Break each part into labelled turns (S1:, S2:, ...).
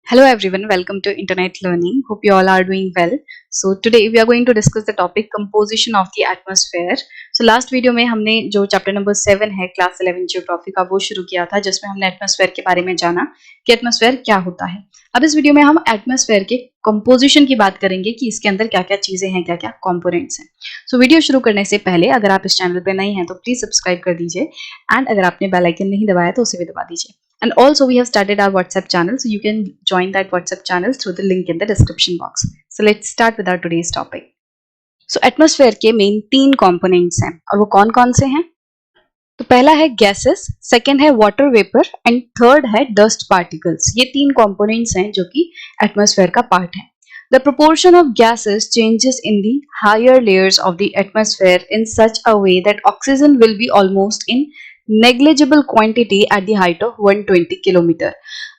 S1: Hello everyone, welcome to Internet Learning. Hope you all are doing well. So today we are going to discuss the topic composition of the atmosphere. So last video में हमने जो chapter number 7 है class 11 geography का वो शुरू किया था जिसमें हमने एटमॉस्फेयर के बारे में जाना कि एटमॉस्फेयर क्या होता है। अब इस वीडियो में हम एटमॉस्फेयर के कंपोजिशन की बात करेंगे कि इसके अंदर क्या क्या चीजें हैं, क्या क्या कंपोनेंट्स हैं। सो वीडियो शुरू करने से पहले अगर आप इस चैनल पे नए हैं तो प्लीज सब्सक्राइब कर दीजिए एंड अगर आपने बेल आइकन नहीं दबाया तो उसे भी दबा दीजिए। And also we have started our WhatsApp channel, so you can join that WhatsApp channel through the link in the description box. So let's start with our today's topic. So atmosphere के main 3 components हैं और वो कौन कौन से हैं? तो पहला है गैसेस, सेकेंड है वाटर वेपर एंड थर्ड है डस्ट पार्टिकल्स। ये 3 components हैं जो कि एटमॉस्फेयर का पार्ट है। The proportion of gases changes in the higher layers of the atmosphere in such a way that oxygen will be almost in negligible quantity at the height of 120 kilometre.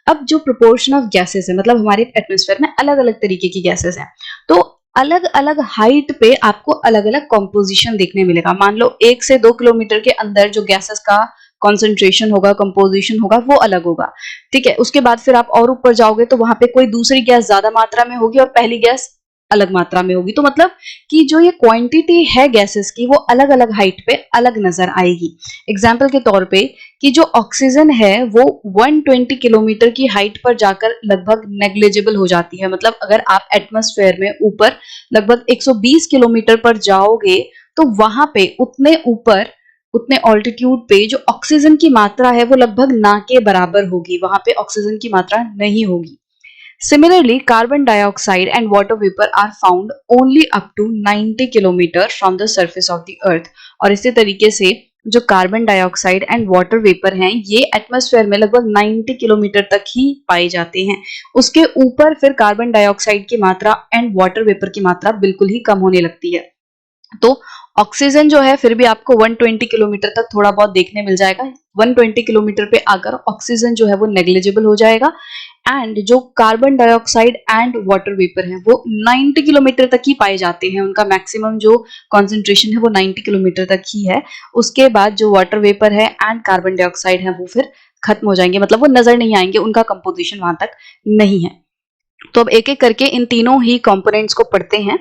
S1: अब जो proportion of gases है मतलब हमारे atmosphere में अलग अलग तरीके की गैसेस हैं, तो अलग अलग हाइट पे आपको अलग अलग कॉम्पोजिशन देखने मिलेगा। मान लो 1 से 2 किलोमीटर के अंदर जो गैसेस का कॉन्सेंट्रेशन होगा, कंपोजिशन होगा, वो अलग होगा। ठीक है, उसके बाद फिर आप और ऊपर जाओगे तो वहां पे कोई दूसरी गैस ज्यादा मात्रा में होगी और पहली गैस अलग मात्रा में होगी। तो मतलब कि जो ये क्वांटिटी है गैसेस की वो अलग अलग हाइट पे अलग नजर आएगी। एग्जाम्पल के तौर पे कि जो ऑक्सीजन है वो 120 किलोमीटर की हाइट पर जाकर लगभग नेग्लिजिबल हो जाती है। मतलब अगर आप एटमॉस्फेयर में ऊपर लगभग 120 किलोमीटर पर जाओगे तो वहां पे उतने ऊपर उतने ऑल्टीट्यूड पे जो ऑक्सीजन की मात्रा है वो लगभग ना के बराबर होगी, वहां पे ऑक्सीजन की मात्रा नहीं होगी। Similarly, carbon dioxide and water vapor are found only up to 90 kilometre from the surface of the earth। और इसी तरीके से जो carbon dioxide and water vapour हैं ये एटमॉस्फेयर में लगभग 90 किलोमीटर तक ही पाए जाते हैं। उसके ऊपर फिर कार्बन डाइऑक्साइड की मात्रा एंड वाटर वेपर की मात्रा बिल्कुल ही कम होने लगती है। तो ऑक्सीजन जो है फिर भी आपको 120 किलोमीटर तक थोड़ा बहुत देखने मिल जाएगा। 120 किलोमीटर पे आकर ऑक्सीजन जो है वो नेग्लिजिबल हो जाएगा एंड जो carbon dioxide and water vapour है वो 90 किलोमीटर तक ही पाए जाते हैं। उनका मैक्सिमम जो कॉन्सेंट्रेशन है वो 90 किलोमीटर तक ही है। उसके बाद जो वाटर वेपर है एंड कार्बन डाइऑक्साइड है वो फिर खत्म हो जाएंगे, मतलब वो नजर नहीं आएंगे, उनका कंपोजिशन वहां तक नहीं है। तो अब एक एक करके इन तीनों ही कंपोनेंट्स को पढ़ते हैं।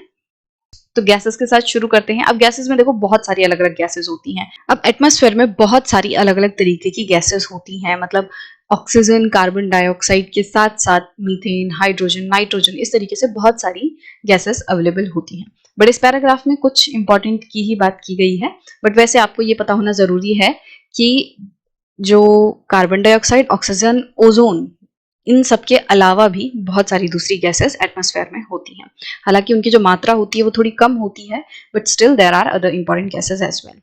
S1: तो गैसेस के साथ शुरू करते हैं। अब गैसेस में देखो बहुत सारी अलग अलग गैसेस होती हैं। अब एटमॉस्फेयर में बहुत सारी अलग अलग तरीके की गैसेस होती हैं, मतलब ऑक्सीजन, कार्बन डाइऑक्साइड के साथ साथ मीथेन, हाइड्रोजन, नाइट्रोजन, इस तरीके से बहुत सारी गैसेस अवेलेबल होती हैं। बट इस पैराग्राफ में कुछ इंपॉर्टेंट की ही बात की गई है। बट वैसे आपको ये पता होना जरूरी है कि जो कार्बन डाइऑक्साइड, ऑक्सीजन, ओजोन, इन सब के अलावा भी बहुत सारी दूसरी गैसेस एटमॉस्फेयर में होती हैं। हालांकि उनकी जो मात्रा होती है वो थोड़ी कम होती है, but still there are other important gases as well.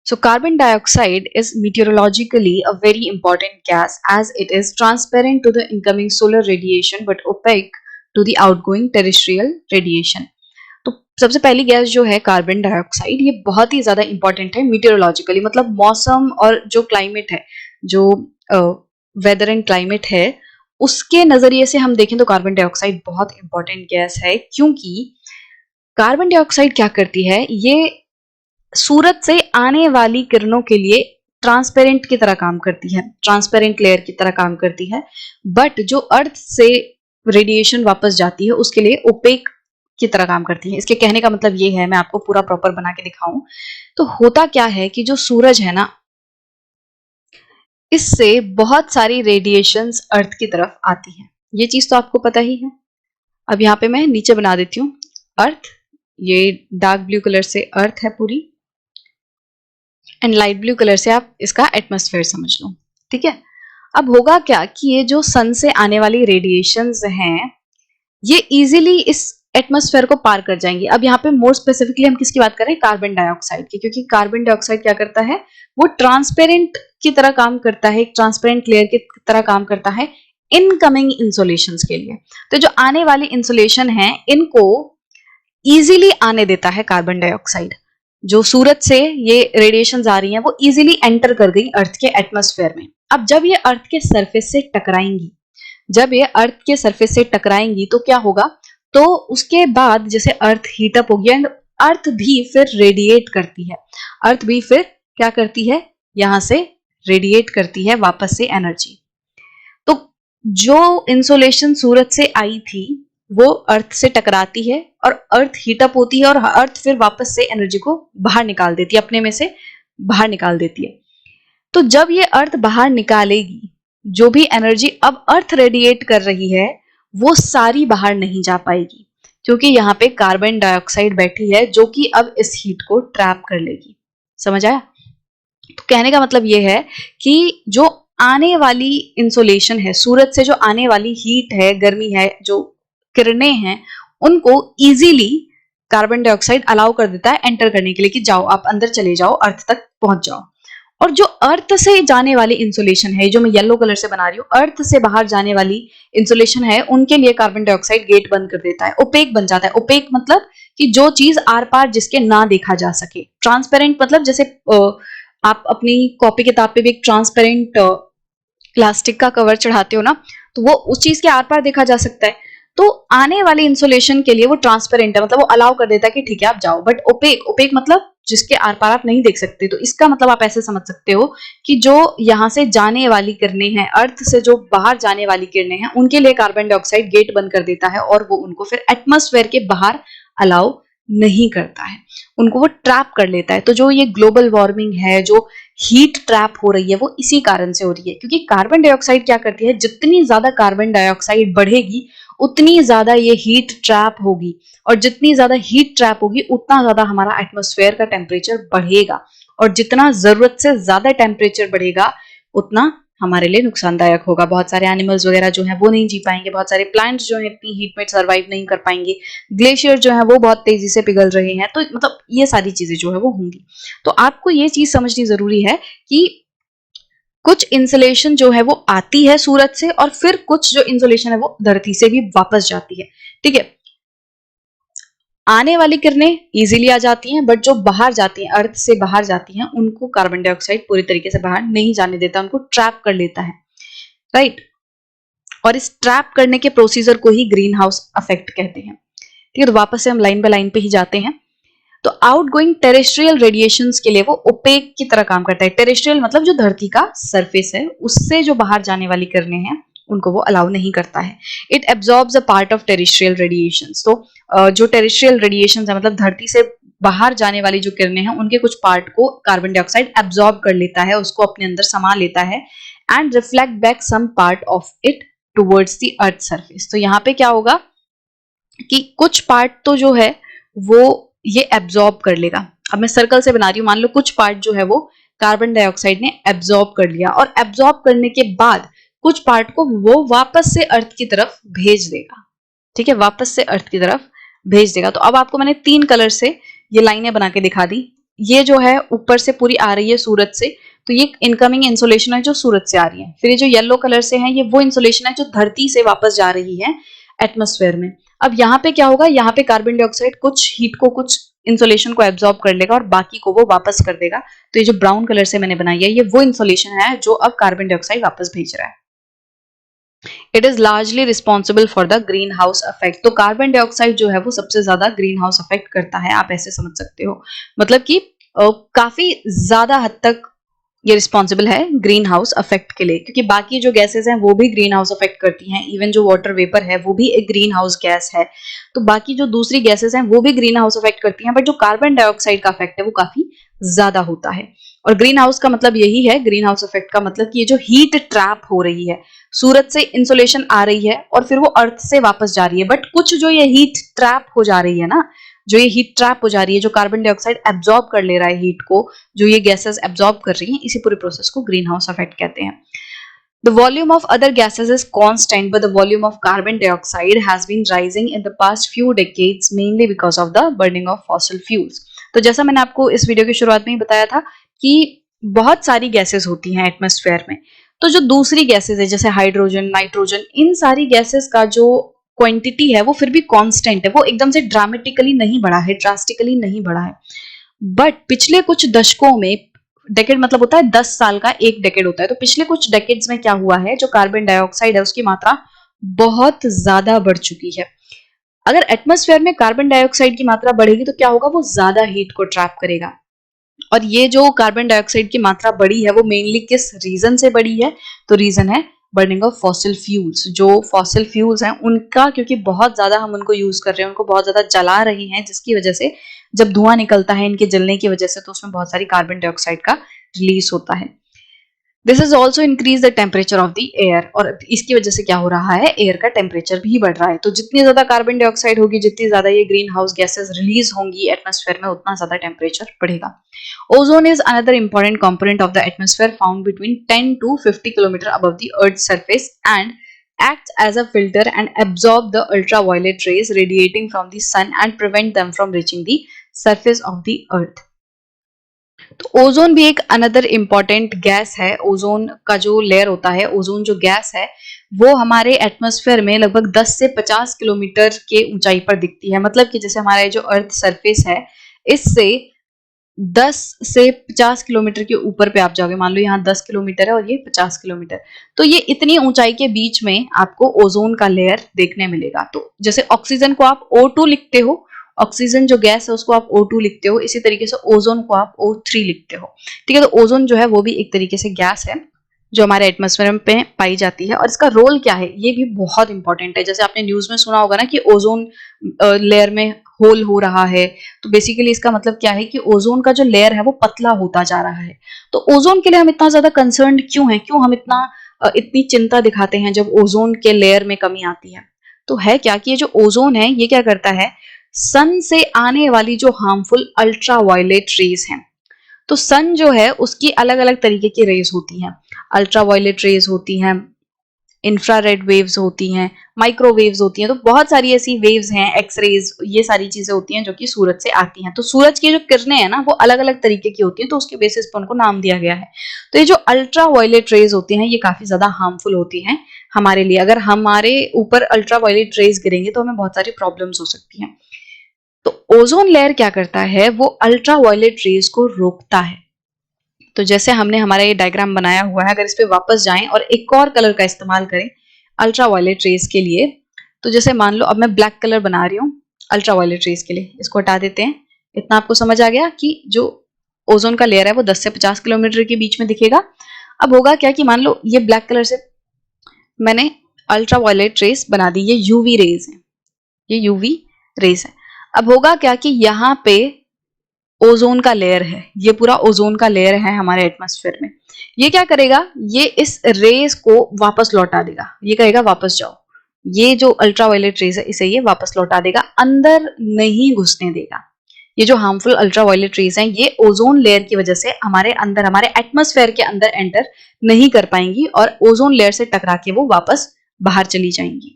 S1: So carbon dioxide is meteorologically a very important gas as it is transparent to the incoming solar radiation but opaque to the outgoing terrestrial radiation। तो सबसे पहली gas जो है carbon dioxide, ये बहुत ही ज्यादा important है मीटेरोलॉजिकली, मतलब मौसम और जो क्लाइमेट है, जो वेदर एंड क्लाइमेट है, उसके नजरिए से हम देखें तो कार्बन डाइऑक्साइड बहुत इंपॉर्टेंट गैस है। क्योंकि कार्बन डाइऑक्साइड क्या करती है, ये सूरज से आने वाली किरणों के लिए ट्रांसपेरेंट की तरह काम करती है, ट्रांसपेरेंट लेयर की तरह काम करती है। बट जो अर्थ से रेडिएशन वापस जाती है उसके लिए ओपेक की तरह काम करती है। इसके कहने का मतलब ये है, मैं आपको पूरा प्रॉपर बना के दिखाऊं तो होता क्या है कि जो सूरज है ना, इससे बहुत सारी रेडिएशंस अर्थ की तरफ आती है। ये चीज तो आपको पता ही है। अब यहाँ पे मैं नीचे बना देती हूँ अर्थ, ये डार्क ब्लू कलर से अर्थ है पूरी एंड लाइट ब्लू कलर से आप इसका एटमॉस्फेयर समझ लो। ठीक है, अब होगा क्या कि ये जो सन से आने वाली रेडिएशंस हैं ये इजीली इस एटमॉस्फेयर को पार कर जाएंगी। अब यहाँ पे मोर स्पेसिफिकली हम किसकी बात कर रहे हैं, कार्बन डाइऑक्साइड की, क्योंकि कार्बन डाइऑक्साइड क्या करता है, वो ट्रांसपेरेंट की तरह काम करता है, एक ट्रांसपेरेंट लेयर की तरह काम करता है इनकमिंग इंसोलेशंस के लिए। तो जो आने वाली इंसोलेशन है इनको इजीली आने देता है कार्बन डाइऑक्साइड। जो सूरज से ये रेडिएशन आ रही हैं वो इजीली एंटर कर गई अर्थ के एटमॉस्फेयर में। अब जब ये अर्थ के सरफेस से टकराएंगी, जब ये अर्थ के सरफेस से टकराएंगी तो क्या होगा, तो उसके बाद जैसे अर्थ हीटअप होगी एंड अर्थ भी फिर रेडिएट करती है। अर्थ भी फिर क्या करती है, यहां से रेडिएट करती है वापस से एनर्जी। तो जो इंसोलेशन सूरज से आई थी वो अर्थ से टकराती है और अर्थ हीटअप होती है और अर्थ फिर वापस से एनर्जी को बाहर निकाल देती है, अपने में से बाहर निकाल देती है। तो जब ये अर्थ बाहर निकालेगी, जो भी एनर्जी अब अर्थ रेडिएट कर रही है वो सारी बाहर नहीं जा पाएगी, क्योंकि यहाँ पे कार्बन डाइऑक्साइड बैठी है जो कि अब इस हीट को ट्रैप कर लेगी। समझ आया? तो कहने का मतलब ये है कि जो आने वाली इंसोलेशन है, सूरज से जो आने वाली हीट है, गर्मी है, जो किरणें हैं, उनको इजीली कार्बन डाइऑक्साइड अलाउ कर देता है एंटर करने के लिए कि जाओ आप अंदर चले जाओ, अर्थ तक पहुंच जाओ। और जो अर्थ से जाने वाली इंसुलेशन है, जो मैं येलो कलर से बना रही हूँ, अर्थ से बाहर जाने वाली इंसुलेशन है, उनके लिए कार्बन डाइऑक्साइड गेट बंद कर देता है, ओपेक बन जाता है। ओपेक मतलब कि जो चीज आर पार जिसके ना देखा जा सके। ट्रांसपेरेंट मतलब जैसे आप अपनी कॉपी किताब पे भी एक ट्रांसपेरेंट प्लास्टिक का कवर चढ़ाते हो ना, तो वो उस चीज के आर पार देखा जा सकता है। तो आने वाले इंसुलेशन के लिए वो ट्रांसपेरेंट है, मतलब वो अलाउ कर देता है कि ठीक है आप जाओ। बट ओपेक, ओपेक मतलब जिसके आर पार आप नहीं देख सकते। तो इसका मतलब आप ऐसे समझ सकते हो कि जो यहाँ से जाने वाली किरणें हैं, अर्थ से जो बाहर जाने वाली किरणें हैं, उनके लिए कार्बन डाइऑक्साइड गेट बंद कर देता है और वो उनको फिर एटमॉस्फेयर के बाहर अलाउ नहीं करता है, उनको वो ट्रैप कर लेता है। तो जो ये ग्लोबल वार्मिंग है, जो हीट ट्रैप हो रही है, वो इसी कारण से हो रही है। क्योंकि कार्बन डाइऑक्साइड क्या करती है, जितनी ज्यादा कार्बन डाइऑक्साइड बढ़ेगी उतनी ज्यादा ये हीट ट्रैप होगी, और जितनी ज्यादा हीट ट्रैप होगी उतना ज्यादा हमारा एटमॉस्फेयर का टेम्परेचर बढ़ेगा, और जितना जरूरत से ज्यादा टेम्परेचर बढ़ेगा उतना हमारे लिए नुकसानदायक होगा। बहुत सारे एनिमल्स वगैरह जो हैं वो नहीं जी पाएंगे, बहुत सारे प्लांट्स जो हैं इतनी हीट में सर्वाइव नहीं कर पाएंगे, ग्लेशियर जो है वो बहुत तेजी से पिघल रहे हैं। तो मतलब ये सारी चीजें जो है वो होंगी। तो आपको ये चीज समझनी जरूरी है कि कुछ इंसुलेशन जो है वो आती है सूरज से, और फिर कुछ जो इंसुलेशन है वो धरती से भी वापस जाती है। ठीक है, आने वाली किरणें इजीली आ जाती हैं, बट जो बाहर जाती हैं, अर्थ से बाहर जाती हैं, उनको कार्बन डाइऑक्साइड पूरी तरीके से बाहर नहीं जाने देता, उनको ट्रैप कर लेता है। राइट? और इस ट्रैप करने के प्रोसीजर को ही ग्रीन हाउस इफेक्ट कहते हैं। ठीक है, तो वापस से हम लाइन बाय लाइन पे ही जाते हैं। तो आउटगोइंग टेरेस्ट्रियल रेडिएशंस के लिए वो ओपेक की तरह काम करता है। टेरेस्ट्रियल मतलब जो धरती का सरफेस है, उससे जो बाहर जाने वाली किरणें हैं उनको वो अलाउ नहीं करता है। It absorbs a part of terrestrial radiations. तो जो टेरेस्ट्रियल रेडिएशंस है, मतलब धरती से बाहर जाने वाली जो किरणें हैं, उनके कुछ पार्ट को कार्बन डाइऑक्साइड एब्जॉर्ब कर लेता है, उसको अपने अंदर समा लेता है, and reflect back some part of it towards the earth surface. तो यहाँ पे क्या होगा कि कुछ पार्ट तो जो है वो ये एब्जॉर्ब कर लेगा। अब मैं सर्कल से बना रही हूँ, मान लो कुछ पार्ट जो है वो कार्बन डाइऑक्साइड ने एब्जॉर्ब कर लिया, और एब्जॉर्ब करने के बाद कुछ पार्ट को वो वापस से अर्थ की तरफ भेज देगा। ठीक है, वापस से अर्थ की तरफ भेज देगा। तो अब आपको मैंने 3 कलर से ये लाइनें बना के दिखा दी। ये जो है ऊपर से पूरी आ रही है सूरज से, तो ये इनकमिंग इंसुलेशन है जो सूरज से आ रही है। फिर ये जो येलो कलर से है, ये वो इंसुलेशन है जो धरती से वापस जा रही है एटमॉस्फेयर में। अब यहाँ पे क्या होगा, यहाँ पे कार्बन डाइऑक्साइड कुछ हीट को, कुछ इंसुलेशन को एब्जॉर्ब कर लेगा और बाकी को वो वापस कर देगा। तो ये जो ब्राउन कलर से मैंने बनाई है, ये वो इंसुलेशन है जो अब कार्बन डाइऑक्साइड वापस भेज रहा है। It is largely responsible for the green house effect. तो कार्बन डाइऑक्साइड जो है वो सबसे ज्यादा ग्रीन हाउस इफेक्ट करता है, आप ऐसे समझ सकते हो। मतलब कि काफी ज्यादा हद तक ये रिस्पॉन्सिबल है ग्रीन हाउस इफेक्ट के लिए, क्योंकि बाकी जो गैसेस हैं वो भी ग्रीन हाउस इफेक्ट करती हैं। इवन जो वाटर वेपर है वो भी एक ग्रीन हाउस गैस है। तो बाकी जो दूसरी गैसेस हैं वो भी ग्रीन हाउस इफेक्ट करती हैं, बट जो कार्बन डाइऑक्साइड का इफेक्ट है वो काफी ज्यादा होता है। और ग्रीन हाउस का मतलब यही है, ग्रीन हाउस इफेक्ट का मतलब कि ये जो हीट ट्रैप हो रही है, सूरज से इंसुलेशन आ रही है और फिर वो अर्थ से वापस जा रही है, बट कुछ जो ये हीट ट्रैप हो जा रही है ना, जो ये हीट ट्रैप हो जा रही है, जो कार्बन डाइऑक्साइड एब्जॉर्ब कर ले रहा है हीट को, जो ये गैसेस एब्जॉर्ब कर रही हैं, इसी पूरे प्रोसेस को ग्रीन हाउस इफेक्ट कहते हैं। The volume of other gases is constant, but the volume of carbon dioxide has been rising in the past few decades, mainly because of the burning of fossil fuels. तो जैसा मैंने आपको इस video की शुरुआत में ही बताया था कि बहुत सारी गैसेस होती हैं एटमॉस्फेयर में। तो जो दूसरी गैसेस है जैसे हाइड्रोजन, नाइट्रोजन, इन सारी गैसेस का जो क्वांटिटी है वो फिर भी कांस्टेंट है, वो एकदम से ड्रामेटिकली नहीं बढ़ा है, ड्रास्टिकली नहीं बढ़ा है। बट पिछले कुछ दशकों में, डेकेड मतलब होता है 10 साल का एक डेकेड होता है, तो पिछले कुछ डेकेड्स में क्या हुआ है, जो कार्बन डाइऑक्साइड है उसकी मात्रा बहुत ज्यादा बढ़ चुकी है। अगर एटमॉस्फेयर में कार्बन डाइऑक्साइड की मात्रा बढ़ेगी तो क्या होगा, वो ज्यादा हीट को ट्रैप करेगा। और ये जो कार्बन डाइऑक्साइड की मात्रा बढ़ी है वो मेनली किस रीजन से बढ़ी है, तो रीजन है बर्निंग ऑफ फॉसिल फ्यूल्स। जो फॉसिल फ्यूल्स हैं उनका, क्योंकि बहुत ज़्यादा हम उनको यूज़ कर रहे हैं, उनको बहुत ज़्यादा जला रहे हैं, जिसकी वजह से जब धुआं निकलता है इनके जलने की वजह से तो उसमें बहुत सारी कार्बन डाइऑक्साइड का रिलीज होता है। This is also increase the temperature of the air, और इसकी वजह से क्या हो रहा है, एयर का टेम्परेचर भी बढ़ रहा है। तो जितनी ज्यादा कार्बन डाइऑक्साइड होगी, जितनी ज्यादा ये ग्रीन हाउस गैसेज रिलीज होंगी एटमॉस्फेयर में, उतना ज्यादा टेम्परेचर बढ़ेगा। Ozone is another important component of the atmosphere found between 10 to 50 kilometre above the earth surface and acts as a filter and absorb the ultraviolet rays radiating from the sun and prevent them from reaching the surface of the earth. तो ozone भी एक another important gas है। Ozone का जो layer होता है, ozone जो gas है, वो हमारे एटमॉस्फेयर में लगभग 10 से 50 किलोमीटर के ऊंचाई पर दिखती है। मतलब कि जैसे हमारा जो अर्थ सरफेस है, इससे 10 से 50 किलोमीटर के ऊपर पे आप जाओगे। मान लो यहाँ 10 किलोमीटर है और ये 50 किलोमीटर, तो ये इतनी ऊंचाई के बीच में आपको ओजोन का लेयर देखने मिलेगा। तो जैसे ऑक्सीजन को आप O2 लिखते हो, ऑक्सीजन जो गैस है उसको आप O2 लिखते हो, इसी तरीके से ओजोन को आप O3 लिखते हो। ठीक है, तो ओजोन जो है वो भी एक तरीके से गैस है जो हमारे एटमॉस्फेयर में पाई जाती है। और इसका रोल क्या है, ये भी बहुत इंपॉर्टेंट है। जैसे आपने न्यूज में सुना होगा ना कि ओजोन लेयर में होल हो रहा है, तो बेसिकली इसका मतलब क्या है कि ओजोन का जो लेयर है वो पतला होता जा रहा है। तो ओजोन के लिए हम इतना ज्यादा कंसर्न्ड क्यों हैं, क्यों हम इतनी चिंता दिखाते हैं जब ओजोन के लेयर में कमी आती है? तो है क्या कि ये जो ओजोन है ये क्या करता है, सन से आने वाली जो हार्मफुल अल्ट्रावायलेट रेज हैं, तो सन जो है उसकी अलग अलग तरीके की रेज होती हैं। अल्ट्रावायलेट रेज होती हैं, इंफ्रारेड वेव्स होती हैं, माइक्रोवेव्स होती हैं। तो बहुत सारी ऐसी वेव्स हैं, एक्सरेज, ये सारी चीजें होती हैं जो कि सूरज से आती हैं। तो सूरज की जो किरणें हैं ना वो अलग अलग तरीके की होती हैं, तो उसके बेसिस पर उनको नाम दिया गया है। तो ये जो अल्ट्रावायलेट रेज होती हैं ये काफी ज्यादा हार्मफुल होती हैं हमारे लिए। अगर हमारे ऊपर अल्ट्रावायलेट रेज गिरेंगे तो हमें बहुत सारी प्रॉब्लम्स हो सकती हैं। तो ओजोन लेयर क्या करता है, वो अल्ट्रावायलेट रेज को रोकता है। तो जैसे हमने हमारा ये डायग्राम बनाया हुआ है, अगर इस पे वापस जाएं और एक और कलर का इस्तेमाल करें अल्ट्रावायलेट रेज के लिए, तो जैसे मान लो अब मैं ब्लैक कलर बना रही हूँ अल्ट्रावायलेट रेज के लिए, इसको हटा देते हैं। इतना आपको समझ आ गया कि जो ओजोन का लेयर है वो 10 से 50 किलोमीटर के बीच में दिखेगा। अब होगा क्या कि मान लो ये ब्लैक कलर से मैंने अल्ट्रावायलेट रेज बना दी, ये यूवी रेज है, ये यूवी रेज है। अब होगा क्या कि यहाँ पे ओजोन का लेयर है, ये पूरा ओजोन का लेयर है हमारे एटमॉस्फेयर में। ये क्या करेगा, ये इस रेज को वापस लौटा देगा, ये कहेगा वापस जाओ। ये जो अल्ट्रावायलेट रेज है इसे ये वापस लौटा देगा, अंदर नहीं घुसने देगा। ये जो हार्मफुल अल्ट्रावायलेट रेज हैं ये ओजोन लेयर की वजह से हमारे अंदर, हमारे एटमॉस्फेयर के अंदर एंटर नहीं कर पाएंगी और ओजोन लेयर से टकरा के वो वापस बाहर चली जाएंगी।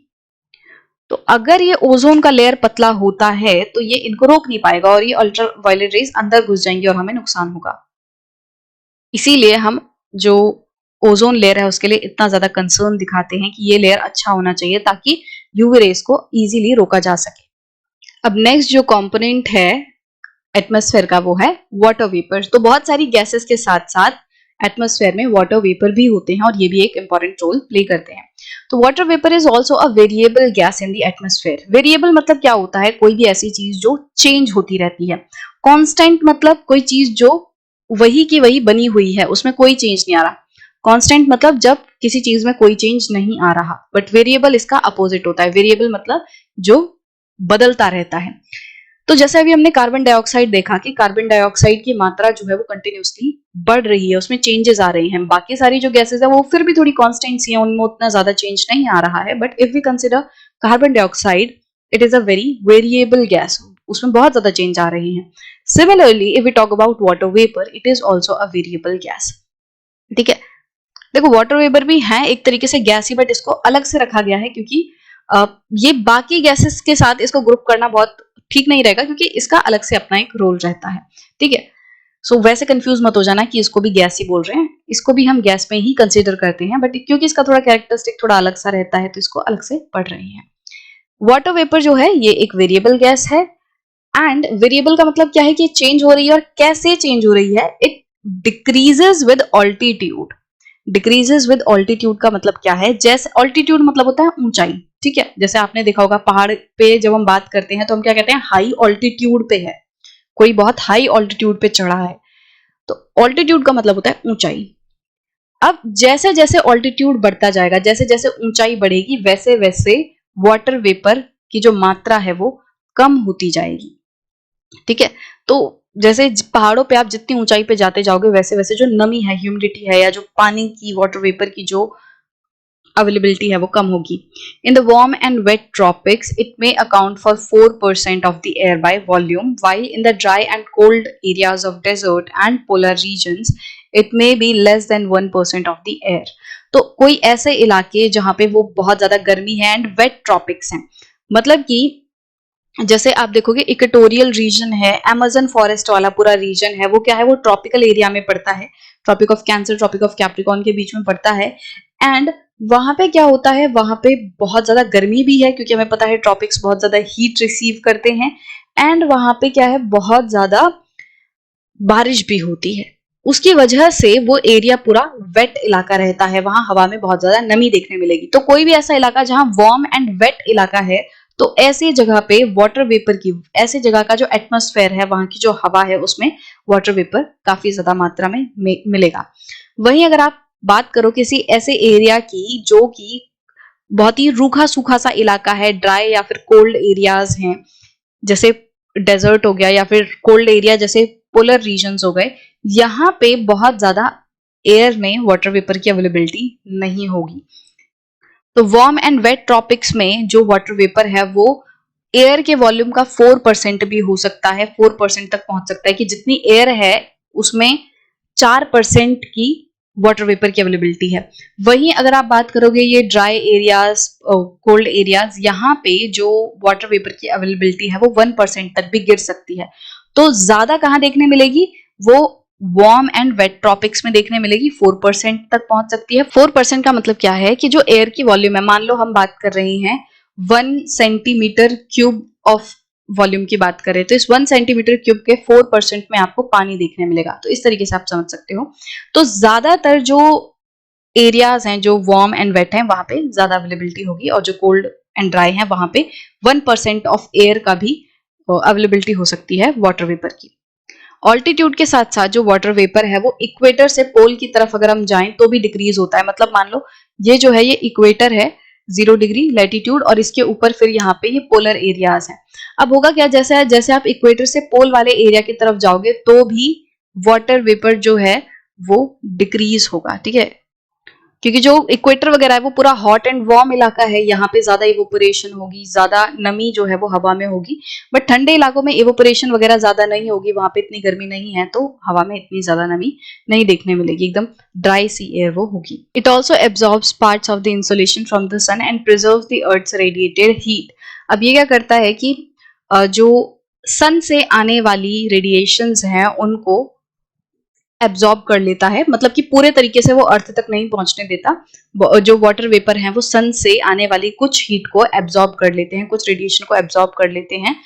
S1: तो अगर ये ओजोन का लेयर पतला होता है तो ये इनको रोक नहीं पाएगा और ये अल्ट्रावायलेट रेज अंदर घुस जाएंगी और हमें नुकसान होगा। इसीलिए हम जो ओजोन लेयर है उसके लिए इतना ज्यादा कंसर्न दिखाते हैं कि ये लेयर अच्छा होना चाहिए ताकि यूवी रेज को इजीली रोका जा सके। अब नेक्स्ट जो कंपोनेंट है एटमॉस्फेयर का वो है वाटर वेपर। तो बहुत सारी गैसेस के साथ साथ एटमॉस्फेयर में वाटर वेपर भी होते हैं और ये भी एक इंपॉर्टेंट रोल प्ले करते हैं। तो water vapour is also a variable gas in the atmosphere. Variable मतलब क्या होता है, कोई भी ऐसी चीज जो चेंज होती रहती है। कांस्टेंट मतलब कोई चीज जो वही की वही बनी हुई है, उसमें कोई चेंज नहीं आ रहा। कांस्टेंट मतलब जब किसी चीज में कोई चेंज नहीं आ रहा। बट वेरिएबल इसका अपोजिट होता है। वेरिएबल मतलब जो बदलता रहता है। तो जैसे अभी हमने कार्बन डाइऑक्साइड देखा कि कार्बन डाइऑक्साइड की मात्रा जो है वो कंटिन्यूसली बढ़ रही है, उसमें चेंजेस आ रहे हैं। बाकी सारी जो गैसेस है वो फिर भी थोड़ी कांस्टेंट सी है, उनमें उतना ज्यादा चेंज नहीं आ रहा है। But if we consider carbon dioxide, it is a very variable gas, उसमें बहुत ज्यादा चेंज आ रहे हैं। Similarly if we talk about water vapour, it is also a variable gas. ठीक है, देखो वाटर वेपर भी है एक तरीके से गैस ही, बट इसको अलग से रखा गया है क्योंकि ये बाकी गैसेस के साथ इसको ग्रुप करना बहुत ठीक नहीं रहेगा क्योंकि इसका अलग से अपना एक रोल रहता है। ठीक है, सो वैसे कंफ्यूज मत हो जाना कि इसको भी गैस ही बोल रहे हैं, इसको भी हम गैस में ही कंसीडर करते हैं, बट क्योंकि इसका थोड़ा कैरेक्टरिस्टिक थोड़ा अलग सा रहता है तो इसको अलग से पढ़ रहे हैं। वाटर वेपर जो है ये एक वेरिएबल गैस है। एंड वेरिएबल का मतलब क्या है कि चेंज हो रही है। और कैसे चेंज हो रही है, it decreases with altitude. Decreases with altitude का मतलब क्या है, जैसे ऑल्टीट्यूड मतलब होता है ऊंचाई। ठीक है, जैसे आपने देखा होगा पहाड़ पे जब हम बात करते हैं तो हम क्या कहते हैं, हाई ऑल्टीट्यूड पे है, कोई बहुत हाई ऑल्टीट्यूड पे चढ़ा है। तो ऑल्टीट्यूड का मतलब होता है ऊंचाई। अब जैसे जैसे ऑल्टीट्यूड बढ़ता जाएगा, जैसे जैसे ऊंचाई बढ़ेगी, वैसे वैसे वाटर वेपर की जो मात्रा है वो कम होती जाएगी। ठीक है, तो जैसे पहाड़ों पे आप जितनी ऊंचाई पे जाते जाओगे वैसे वैसे जो नमी है, ह्यूमिडिटी है, या जो पानी की वाटर वेपर की जो अवेलेबिलिटी है वो कम होगी। In the warm and wet tropics it may account for 4% of the air by volume, while in the dry and cold areas of desert and polar regions it may be less than 1% of the air। तो कोई ऐसे इलाके जहां पे वो बहुत ज्यादा गर्मी है एंड वेट ट्रॉपिक्स हैं, मतलब कि जैसे आप देखोगे इक्वेटोरियल रीजन है, अमेजन फॉरेस्ट वाला पूरा रीजन है, वो क्या है, वो ट्रॉपिकल एरिया में पड़ता है, Tropic of Cancer, Tropic of Capricorn के बीच में पड़ता है। एंड वहां पे क्या होता है, वहां पे बहुत ज्यादा गर्मी भी है, क्योंकि हमें पता है ट्रॉपिक्स बहुत ज्यादा हीट रिसीव करते हैं। एंड वहां पे क्या है, बहुत ज्यादा बारिश भी होती है। उसकी वजह से वो एरिया पूरा वेट इलाका रहता है, वहां हवा में बहुत ज्यादा नमी देखने मिलेगी। तो कोई भी ऐसा इलाका जहां वार्म एंड वेट इलाका है, तो ऐसी जगह पे वाटर वेपर की, ऐसी जगह का जो एटमॉस्फेयर है, वहां की जो हवा है, उसमें वाटर वेपर काफी ज्यादा मात्रा में मिलेगा। वहीं अगर आप बात करो किसी ऐसे एरिया की जो कि बहुत ही रूखा सूखा सा इलाका है, ड्राई या फिर कोल्ड एरियाज हैं, जैसे डेजर्ट हो गया, या फिर कोल्ड एरिया जैसे पोलर रीजन्स हो गए, यहाँ पे बहुत ज्यादा एयर में वाटर वेपर की अवेलेबिलिटी नहीं होगी। तो वार्म एंड वेट ट्रॉपिक्स में जो वाटर वेपर है वो एयर के वॉल्यूम का 4% भी हो सकता है, 4% तक पहुंच सकता है, कि जितनी एयर है उसमें 4% की वाटर वेपर की अवेलेबिलिटी है। वहीं अगर आप बात करोगे ये ड्राई एरियाज, कोल्ड एरियाज, यहाँ पे जो वाटर वेपर की अवेलेबिलिटी है वो 1% तक भी गिर सकती है। तो ज्यादा कहाँ देखने मिलेगी, वो वार्म एंड वेट ट्रॉपिक्स में देखने मिलेगी, 4% तक पहुंच सकती है। 4% का मतलब क्या है कि जो एयर की वॉल्यूम है, मान लो हम बात कर रहे हैं 1 सेंटीमीटर क्यूब ऑफ वॉल्यूम की बात करें, तो इस 1 सेंटीमीटर क्यूब के 4% में आपको पानी देखने मिलेगा। तो इस तरीके से आप समझ सकते हो। तो ज्यादातर जो एरियाज हैं जो वार्म एंड वेट हैं, वहां पे ज्यादा अवेलेबिलिटी होगी, और जो कोल्ड एंड ड्राई है वहां पे 1% ऑफ एयर का भी अवेलेबिलिटी हो सकती है वाटर वेपर की। ऑल्टीट्यूड के साथ साथ जो वाटर वेपर है वो इक्वेटर से पोल की तरफ अगर हम जाएं तो भी डिक्रीज होता है। मतलब मान लो ये जो है ये इक्वेटर है, 0 डिग्री लैटिट्यूड, और इसके ऊपर फिर यहाँ पे ये पोलर एरियाज हैं। अब होगा क्या, जैसे जैसे आप इक्वेटर से पोल वाले एरिया की तरफ जाओगे तो भी वाटर वेपर जो है वो डिक्रीज होगा। ठीक है, क्योंकि जो इक्वेटर वगैरह है वो पूरा हॉट एंड वार्म इलाका है, यहाँ पे ज्यादा इवोपोरेशन होगी, ज्यादा नमी जो है वो हवा में होगी। बट ठंडे इलाकों में इवोपोरेशन वगैरह ज्यादा नहीं होगी, वहां पे इतनी गर्मी नहीं है, तो हवा में इतनी ज्यादा नमी नहीं देखने मिलेगी, एकदम ड्राई सी एयर वो होगी। It also absorbs parts of the insolation from the sun and preserves the earth's radiated heat. अब ये क्या करता है कि जो सन से आने वाली रेडिएशंस हैं उनको एब्जॉर्ब कर लेता है, मतलब कि पूरे तरीके से वो अर्थ तक नहीं पहुंचने देता। जो वाटर वेपर है वो सन से आने वाली कुछ हीट को एब्जॉर्ब कर लेते हैं, कुछ रेडिएशन को एब्जॉर्ब कर लेते हैं,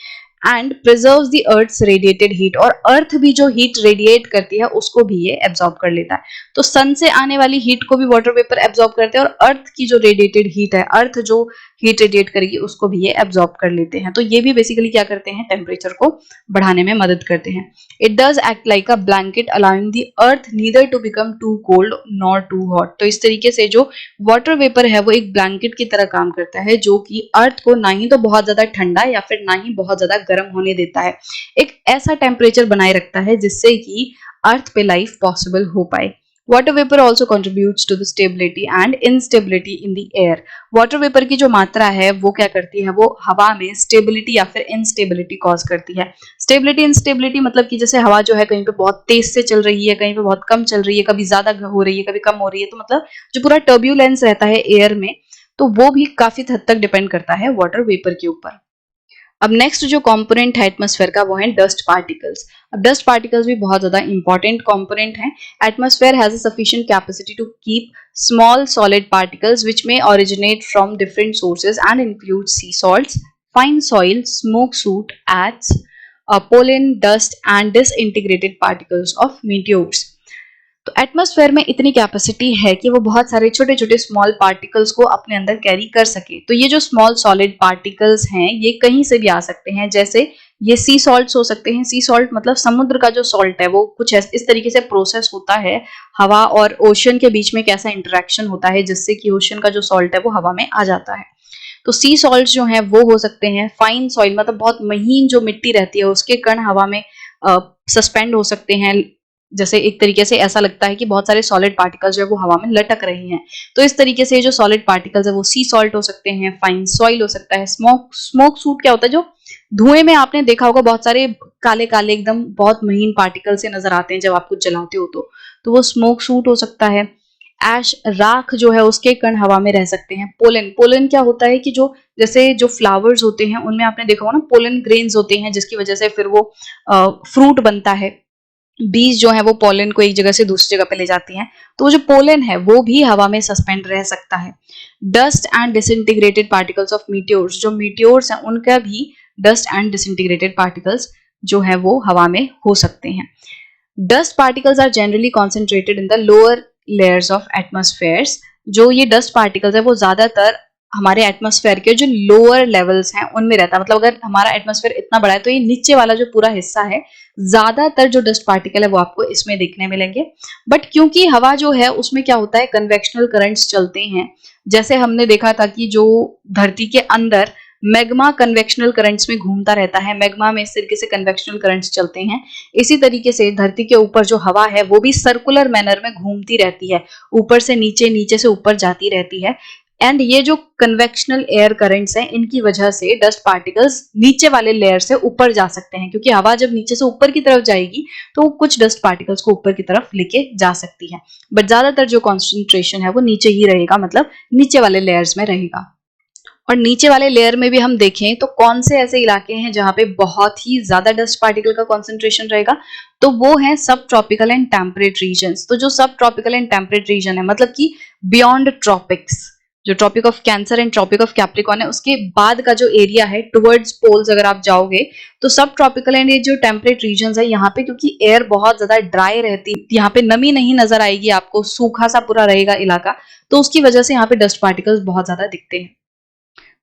S1: and preserves the earth's radiated heat. और अर्थ भी जो हीट रेडिएट करती है उसको भी ये एब्जॉर्ब कर लेता है। तो सन से आने वाली हीट को भी वाटर वेपर एब्जॉर्ब करते हैं, और अर्थ की जो रेडिएटेड हीट है, अर्थ जो हीट रेडिएट करेगी उसको भी ये एब्जॉर्ब कर लेते हैं। तो ये भी बेसिकली क्या करते हैं, टेम्परेचर को बढ़ाने में मदद करते हैं। It does act like a blanket allowing the earth neither to become too cold nor too hot. तो इस तरीके से जो वाटर वेपर है वो एक ब्लैंकेट की तरह काम करता है, जो कि अर्थ को ना ही तो बहुत ज्यादा ठंडा या फिर ना ही बहुत ज्यादा गर्म होने देता है, एक ऐसा टेम्परेचर बनाए रखता है जिससे कि अर्थ पे लाइफ पॉसिबल हो पाए। Water vapour also contributes to the stability and instability in the air. Water vapour की जो मात्रा है वो क्या करती है, वो हवा में स्टेबिलिटी या फिर इनस्टेबिलिटी कॉज करती है। स्टेबिलिटी इनस्टेबिलिटी मतलब कि जैसे हवा जो है कहीं पे बहुत तेज से चल रही है, कहीं पे बहुत कम चल रही है, कभी ज्यादा हो रही है, कभी कम हो रही है, तो मतलब जो पूरा टर्ब्यूलेंस रहता है एयर में, तो वो भी काफी हद तक डिपेंड करता है वाटर वेपर के ऊपर। अब नेक्स्ट जो कंपोनेंट है एटमॉस्फेयर का वो है डस्ट पार्टिकल्स। अब डस्ट पार्टिकल्स भी बहुत ज्यादा इंपॉर्टेंट कंपोनेंट हैं। Atmosphere has a sufficient capacity to keep small solid particles which may originate from different sources and include sea salts, fine soil, smoke soot, etc, pollen, dust and disintegrated particles of meteors। तो atmosphere में इतनी capacity है कि वो बहुत सारे छोटे छोटे स्मॉल पार्टिकल्स को अपने अंदर कैरी कर सके। तो ये जो स्मॉल सॉलिड पार्टिकल्स हैं ये कहीं से भी आ सकते हैं, जैसे ये सी सॉल्ट्स हो सकते हैं। सी सॉल्ट मतलब समुद्र का जो सॉल्ट है वो कुछ इस तरीके से प्रोसेस होता है, हवा और ओशन के बीच में कैसा इंटरेक्शन होता है जिससे कि ओशन का जो सॉल्ट है वो हवा में आ जाता है। तो सी सॉल्ट जो है वो हो सकते हैं। फाइन सॉइल मतलब बहुत महीन जो मिट्टी रहती है उसके कण हवा में सस्पेंड हो सकते हैं। जैसे एक तरीके से ऐसा लगता है कि बहुत सारे सॉलिड पार्टिकल्स जो है वो हवा में लटक रहे हैं, तो इस तरीके से जो सॉलिड पार्टिकल्स है वो सी सॉल्ट हो सकते हैं। फाइन सॉइल हो सकता है। स्मोक सूट क्या होता है, जो धुएं में आपने देखा होगा बहुत सारे काले काले एकदम बहुत महीन पार्टिकल से नजर आते हैं जब आप कुछ जलाते हो तो वो स्मोक सूट हो सकता है। ऐश राख जो है उसके कण हवा में रह सकते हैं। पोलन पोलन क्या होता है कि जो जैसे जो फ्लावर्स होते हैं उनमें आपने देखा होगा ना पोलन ग्रेन्स होते हैं जिसकी वजह से फिर वो फ्रूट बनता है। बीज जो है वो पोलन को एक जगह से दूसरी जगह पे ले जाती हैं, तो वो जो पोलन है वो भी हवा में सस्पेंड रह सकता है। Dust and disintegrated particles of meteors, जो मीटियोर्स हैं उनका भी डस्ट एंड डिसइंटीग्रेटेड पार्टिकल्स जो है वो हवा में हो सकते हैं। Dust particles are generally concentrated in the lower layers of atmospheres. जो ये डस्ट पार्टिकल्स है वो ज्यादातर हमारे एटमॉस्फेयर के जो लोअर लेवल्स हैं उनमें रहता है। मतलब अगर हमारा एटमॉस्फेयर इतना बड़ा है तो ये नीचे वाला जो पूरा हिस्सा है, ज्यादातर जो डस्ट पार्टिकल है वो आपको इसमें देखने मिलेंगे। बट क्योंकि हवा जो है उसमें क्या होता है, कन्वेक्शनल करंट्स चलते हैं। जैसे हमने देखा था कि जो धरती के अंदर मैग्मा कन्वेक्शनल करंट्स में घूमता रहता है, मैग्मा में इस तरीके से कन्वेक्शनल करंट्स चलते हैं। इसी तरीके से धरती के ऊपर जो हवा है वो भी सर्कुलर मैनर में घूमती रहती है, ऊपर से नीचे, नीचे से ऊपर जाती रहती है। एंड ये जो कन्वेक्शनल एयर करंट्स हैं इनकी वजह से डस्ट पार्टिकल्स नीचे वाले लेयर से ऊपर जा सकते हैं, क्योंकि हवा जब नीचे से ऊपर की तरफ जाएगी तो कुछ डस्ट पार्टिकल्स को ऊपर की तरफ लेके जा सकती है। बट ज्यादातर जो कॉन्सेंट्रेशन है वो नीचे ही रहेगा, मतलब नीचे वाले लेयर्स में रहेगा। और नीचे वाले लेयर में भी हम देखें तो कौन से ऐसे इलाके हैं जहां पे बहुत ही ज्यादा डस्ट पार्टिकल का कॉन्सेंट्रेशन रहेगा, तो वो है सब ट्रॉपिकल एंड टेम्परेट रीजन्स। तो जो सब ट्रॉपिकल एंड टेम्परेट रीजन है, मतलब कि बियॉन्ड ट्रॉपिक्स, जो Tropic of Cancer and Tropic of Capricorn है उसके बाद का जो एरिया है टुवर्ड्स पोल्स अगर आप जाओगे तो सब ट्रॉपिकल एंड ये जो टेम्परेट रीजन्स है यहाँ पे क्योंकि एयर बहुत ज्यादा ड्राई रहती है, यहाँ पे नमी नहीं नजर आएगी आपको, सूखा सा पूरा रहेगा इलाका, तो उसकी वजह से यहाँ पे डस्ट पार्टिकल्स बहुत ज्यादा दिखते हैं।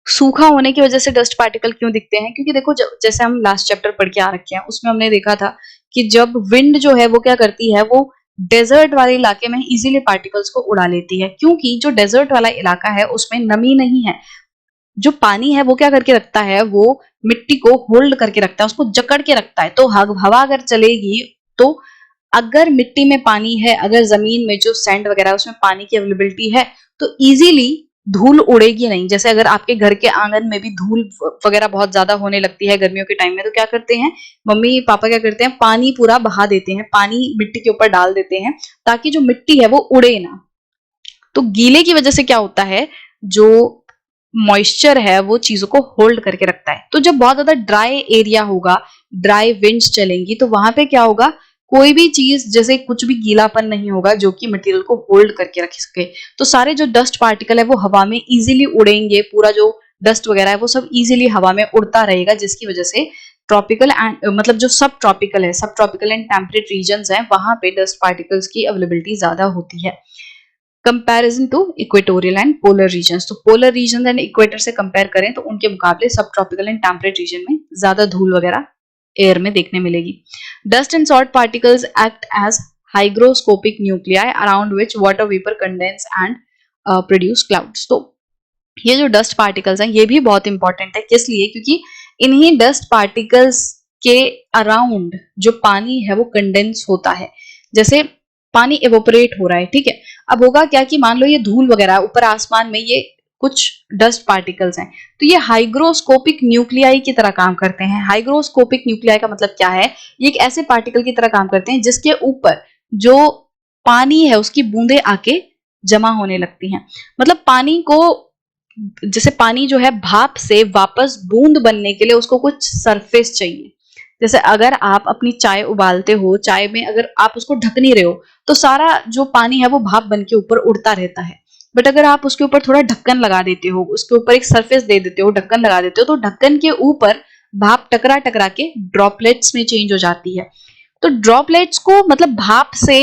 S1: सूखा होने की वजह से डस्ट पार्टिकल क्यों दिखते हैं, क्योंकि देखो जैसे हम लास्ट चैप्टर पढ़ के आ रखे हैं उसमें हमने देखा था कि जब विंड जो है वो क्या करती है, वो डेजर्ट वाले इलाके में इजीली पार्टिकल्स को उड़ा लेती है, क्योंकि जो डेजर्ट वाला इलाका है उसमें नमी नहीं है। जो पानी है वो क्या करके रखता है, वो मिट्टी को होल्ड करके रखता है, उसको जकड़ के रखता है। तो हवा अगर चलेगी तो अगर मिट्टी में पानी है, अगर जमीन में जो सैंड वगैरह है उसमें पानी की अवेलेबिलिटी है तो इजीली धूल उड़ेगी नहीं। जैसे अगर आपके घर के आंगन में भी धूल वगैरह बहुत ज्यादा होने लगती है गर्मियों के टाइम में, तो क्या करते हैं मम्मी पापा, क्या करते हैं पानी पूरा बहा देते हैं, पानी मिट्टी के ऊपर डाल देते हैं ताकि जो मिट्टी है वो उड़े ना। तो गीले की वजह से क्या होता है, जो मॉइस्चर है वो चीजों को होल्ड करके रखता है। तो जब बहुत ज्यादा ड्राई एरिया होगा, ड्राई विंड्स चलेंगी, तो वहां पे क्या होगा, कोई भी चीज जैसे कुछ भी गीलापन नहीं होगा जो कि मटेरियल को होल्ड करके रख सके। तो सारे जो डस्ट पार्टिकल है वो हवा में इजीली उड़ेंगे, पूरा जो डस्ट वगैरह है वो सब इजीली हवा में उड़ता रहेगा, जिसकी वजह से ट्रॉपिकल एंड मतलब जो सब ट्रॉपिकल है, सब ट्रॉपिकल एंड टेम्परेट रीजन है वहां पे डस्ट पार्टिकल्स की अवेलेबिलिटी ज्यादा होती है comparison to equatorial and polar regions. तो पोलर रीजन एंड इक्वेटर से कंपेयर करें तो उनके मुकाबले सब ट्रॉपिकल एंड टेम्परेट रीजन में ज्यादा धूल वगैरह एयर में देखने मिलेगी। Dust and salt particles act as hygroscopic nuclei around which water vapor condense and produce clouds। तो ये जो डस्ट पार्टिकल्स हैं ये भी बहुत इंपॉर्टेंट है, किस लिए, क्योंकि इन्हीं डस्ट पार्टिकल्स के अराउंड जो पानी है वो कंडेंस होता है। जैसे पानी एवोपरेट हो रहा है, ठीक है, अब होगा क्या कि मान लो ये धूल वगैरह ऊपर आसमान में, ये कुछ डस्ट पार्टिकल्स हैं, तो ये हाइग्रोस्कोपिक न्यूक्लियाई की तरह काम करते हैं। हाइग्रोस्कोपिक न्यूक्लियाई का मतलब क्या है, ये एक ऐसे पार्टिकल की तरह काम करते हैं जिसके ऊपर जो पानी है उसकी बूंदें आके जमा होने लगती हैं। मतलब पानी को, जैसे पानी जो है भाप से वापस बूंद बनने के लिए उसको कुछ सरफेस चाहिए। जैसे अगर आप अपनी चाय उबालते हो, चाय में अगर आप उसको ढक नहीं रहे हो तो सारा जो पानी है वो भाप बन के ऊपर उड़ता रहता है। बट अगर आप उसके ऊपर थोड़ा ढक्कन लगा देते हो, उसके ऊपर एक सरफेस दे देते हो, ढक्कन लगा देते हो, तो ढक्कन के ऊपर भाप टकरा टकरा के ड्रॉपलेट्स में चेंज हो जाती है। तो ड्रॉपलेट्स को मतलब भाप से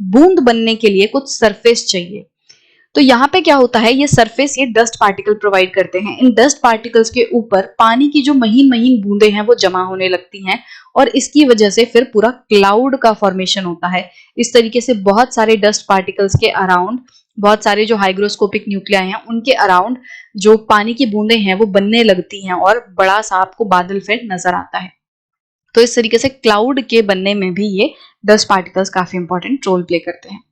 S1: बूंद बनने के लिए कुछ सरफेस चाहिए। तो यहाँ पे क्या होता है, ये सरफेस ये डस्ट पार्टिकल प्रोवाइड करते हैं। इन डस्ट पार्टिकल्स के ऊपर पानी की जो महीन महीन बूंदें हैं वो जमा होने लगती हैं और इसकी वजह से फिर पूरा क्लाउड का फॉर्मेशन होता है। इस तरीके से बहुत सारे डस्ट पार्टिकल्स के अराउंड, बहुत सारे जो हाइग्रोस्कोपिक न्यूक्लियाई हैं उनके अराउंड जो पानी की बूंदें हैं वो बनने लगती हैं और बड़ा सा आपको बादल फिर नजर आता है। तो इस तरीके से क्लाउड के बनने में भी ये डस्ट पार्टिकल्स काफी इंपॉर्टेंट रोल प्ले करते हैं।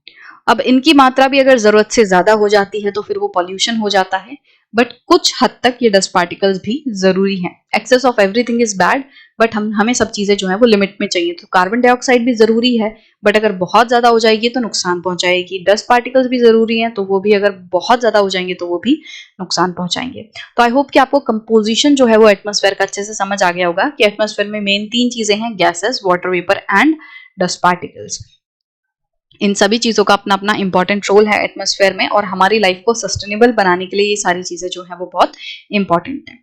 S1: अब इनकी मात्रा भी अगर जरूरत से ज्यादा हो जाती है तो फिर वो पॉल्यूशन हो जाता है, बट कुछ हद तक ये डस्ट पार्टिकल्स भी जरूरी हैं। Excess of everything is bad, but हमें सब चीजें जो है वो लिमिट में चाहिए। तो कार्बन डाइऑक्साइड भी जरूरी है, बट अगर बहुत ज्यादा हो जाएगी तो नुकसान पहुंचाएगी। डस्ट पार्टिकल्स भी जरूरी हैं, तो वो भी अगर बहुत ज्यादा हो जाएंगे तो वो भी नुकसान पहुंचाएंगे। तो आई होप कि आपको कंपोजिशन जो है वो एटमॉस्फेयर का अच्छे से समझ आ गया होगा कि एटमॉस्फेयर में मेन 3 चीजें हैं, gases, water vapour and dust particles. इन सभी चीजों का अपना अपना इंपॉर्टेंट रोल है एटमॉस्फेयर में और हमारी लाइफ को सस्टेनेबल बनाने के लिए ये सारी चीजें जो है वो बहुत इंपॉर्टेंट है।